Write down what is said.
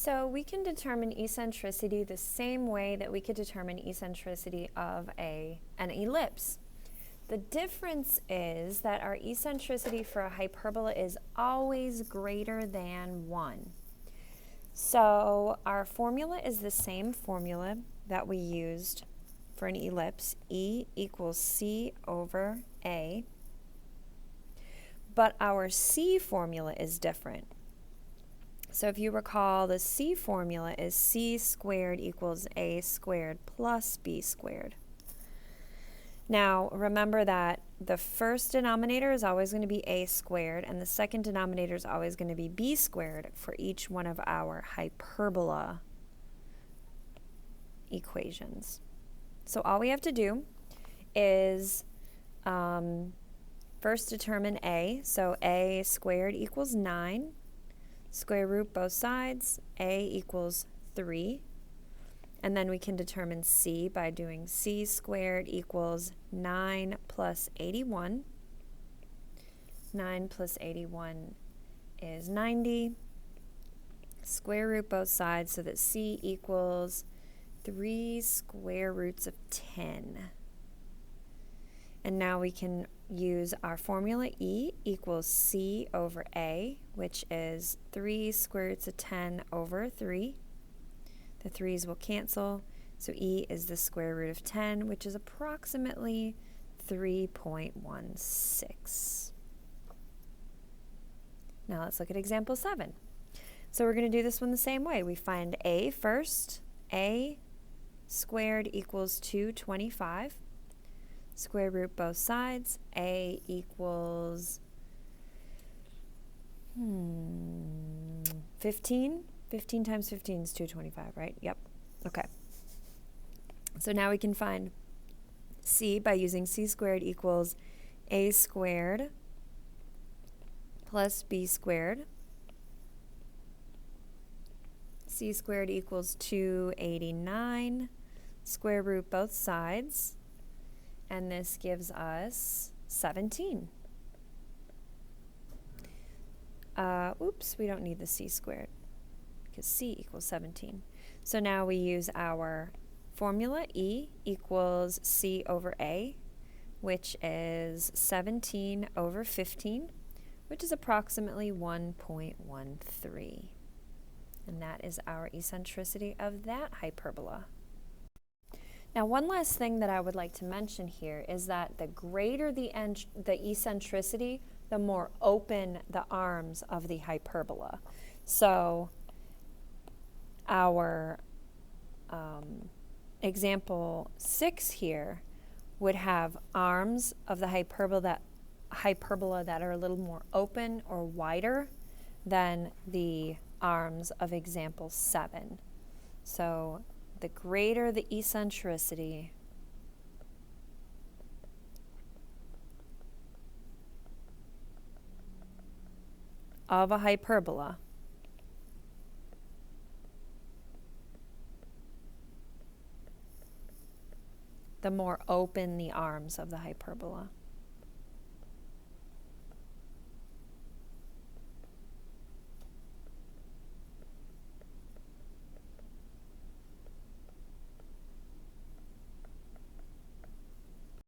So we can determine eccentricity the same way that we could determine eccentricity of an ellipse. The difference is that our eccentricity for a hyperbola is always greater than 1. So our formula is the same formula that we used for an ellipse, E equals C over A, but our C formula is different. So if you recall, the C formula is C squared equals A squared plus B squared. Now, remember that the first denominator is always going to be A squared, and the second denominator is always going to be B squared for each one of our hyperbola equations. So all we have to do is first determine A. So A squared equals 9. Square root both sides. A equals 3. And then we can determine C by doing C squared equals 9 plus 81. 9 plus 81 is 90. Square root both sides so that C equals 3 square roots of 10. And now we can use our formula E equals C over A, which is 3 square roots of 10 over 3. The 3's will cancel, so E is the square root of 10, which is approximately 3.16. Now let's look at example 7. So we're going to do this one the same way. We find A first. A squared equals 225. Square root both sides. A equals 15. 15 times 15 is 225, right? Yep. Okay. So now we can find C by using C squared equals A squared plus B squared. C squared equals 289. Square root both sides. And this gives us 17. Oops, we don't need the C squared because C equals 17. So now we use our formula E equals C over A, which is 17 over 15, which is approximately 1.13. And that is our eccentricity of that hyperbola. Now, one last thing that I would like to mention here is that the greater the eccentricity, the more open the arms of the hyperbola. So our example 6 here would have arms of the hyperbola that are a little more open or wider than the arms of example 7. So the greater the eccentricity, of a hyperbola, the more open the arms of the hyperbola.